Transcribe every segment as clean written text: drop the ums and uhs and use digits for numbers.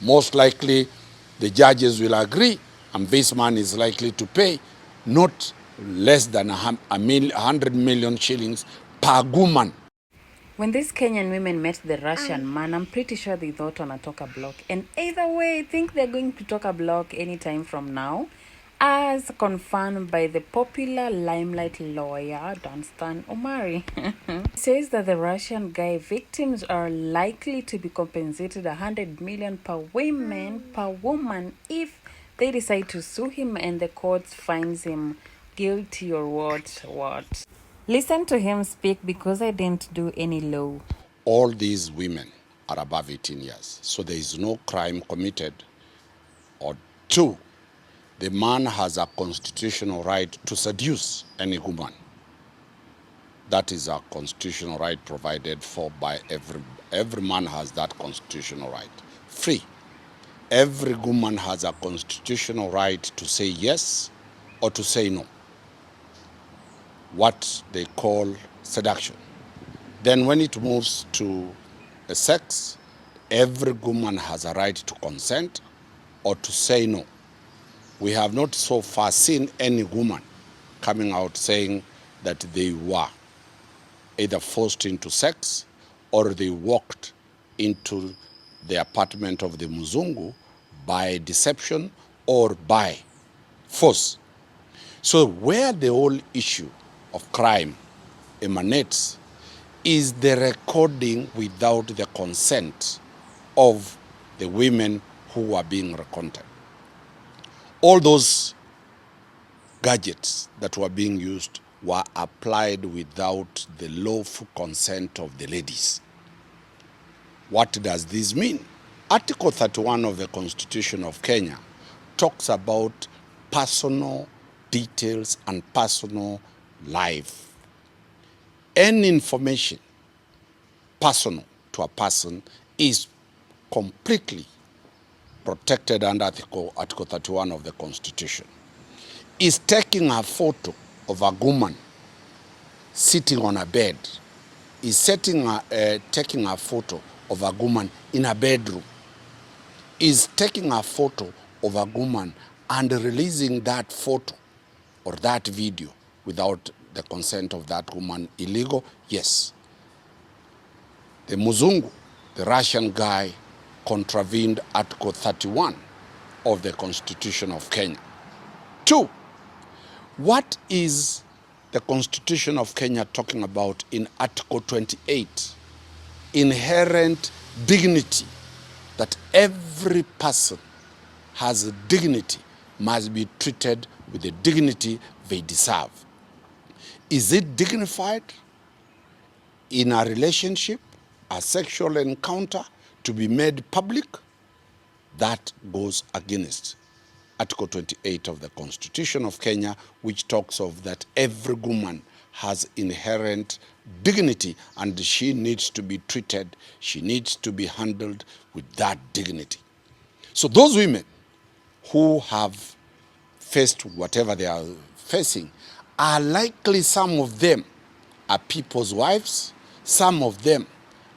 Most likely, the judges will agree, and this man is likely to pay not less than 100 million shillings per woman. When these Kenyan women met the Russian man, I'm pretty sure they thought on a talker block. And either way, I think they're going to talk a block anytime from now, as confirmed by the popular limelight lawyer, Dunstan Omari. He says that the Russian guy victims are likely to be compensated 100 million per woman if they decide to sue him and the court finds him guilty or what. Listen to him speak because I didn't do any law. All these women are above 18 years, so there is no crime committed. Or two, the man has a constitutional right to seduce any woman. That is a constitutional right provided for by every man has that constitutional right. Three, every woman has a constitutional right to say yes or to say no, what they call seduction. Then when it moves to sex, every woman has a right to consent or to say no. We have not so far seen any woman coming out saying that they were either forced into sex or they walked into the apartment of the Muzungu by deception or by force. So where the whole issue of crime emanates is the recording without the consent of the women who are being recounted. All those gadgets that were being used were applied without the lawful consent of the ladies. What does this mean? Article 31 of the Constitution of Kenya talks about personal details and personal life. Any information personal to a person is completely protected under Article 31 of the Constitution. Is taking a photo of a woman sitting on a bed, is taking a photo of a woman in a bedroom, is taking a photo of a woman and releasing that photo or that video without the consent of that woman illegal? Yes. The Muzungu, the Russian guy, contravened Article 31 of the Constitution of Kenya. Two, what is the Constitution of Kenya talking about in Article 28? Inherent dignity, that every person has a dignity, must be treated with the dignity they deserve. Is it dignified in a relationship, a sexual encounter, to be made public? That goes against Article 28 of the Constitution of Kenya, which talks of that every woman has inherent dignity and she needs to be treated, she needs to be handled with that dignity. So those women who have faced whatever they are facing are likely, some of them are people's wives, some of them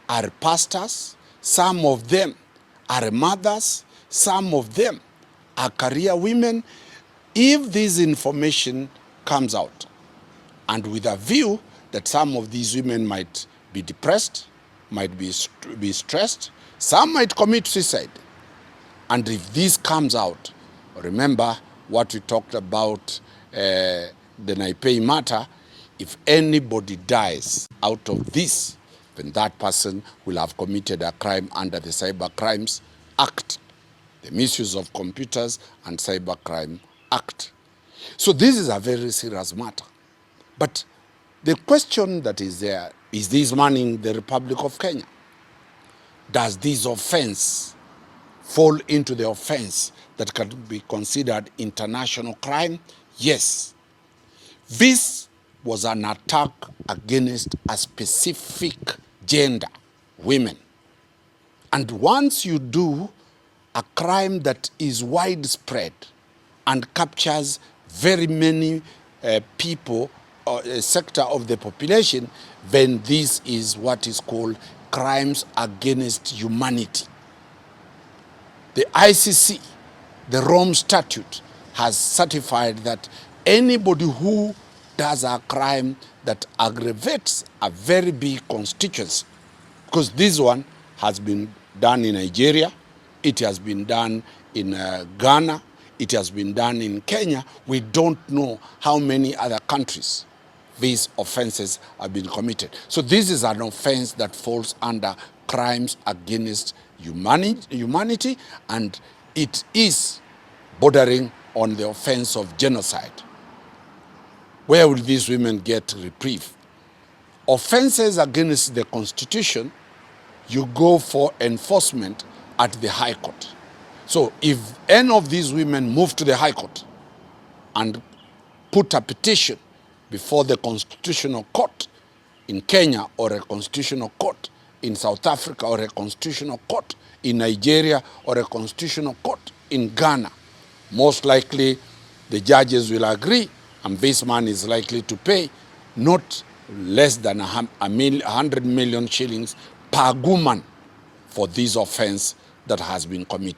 are pastors, some of them are mothers, some of them are career women. If this information comes out, and with a view that some of these women might be depressed, might be stressed, some might commit suicide. And if this comes out, remember what we talked about, the Naipei matter, if anybody dies out of this, then that person will have committed a crime under the Cyber Crimes Act, the Misuse of Computers and Cybercrime Act. So this is a very serious matter. But the question that is there, is this man in the Republic of Kenya? Does this offense fall into the offense that can be considered international crime? Yes. This was an attack against a specific gender, women. And once you do a crime that is widespread and captures very many people or a sector of the population, then this is what is called crimes against humanity. The ICC, the Rome Statute, has certified that anybody who does a crime that aggravates a very big constituency, because this one has been done in Nigeria, it has been done in Ghana, it has been done in Kenya. We don't know how many other countries these offenses have been committed. So this is an offense that falls under crimes against humanity, and it is bordering on the offense of genocide. Where will these women get reprieve? Offenses against the Constitution, you go for enforcement at the High Court. So if any of these women move to the High Court and put a petition before the Constitutional Court in Kenya, or a Constitutional Court in South Africa, or a Constitutional Court in Nigeria, or a Constitutional Court in Ghana, most likely the judges will agree, and this man is likely to pay not less than 100 million shillings per woman for this offense that has been committed.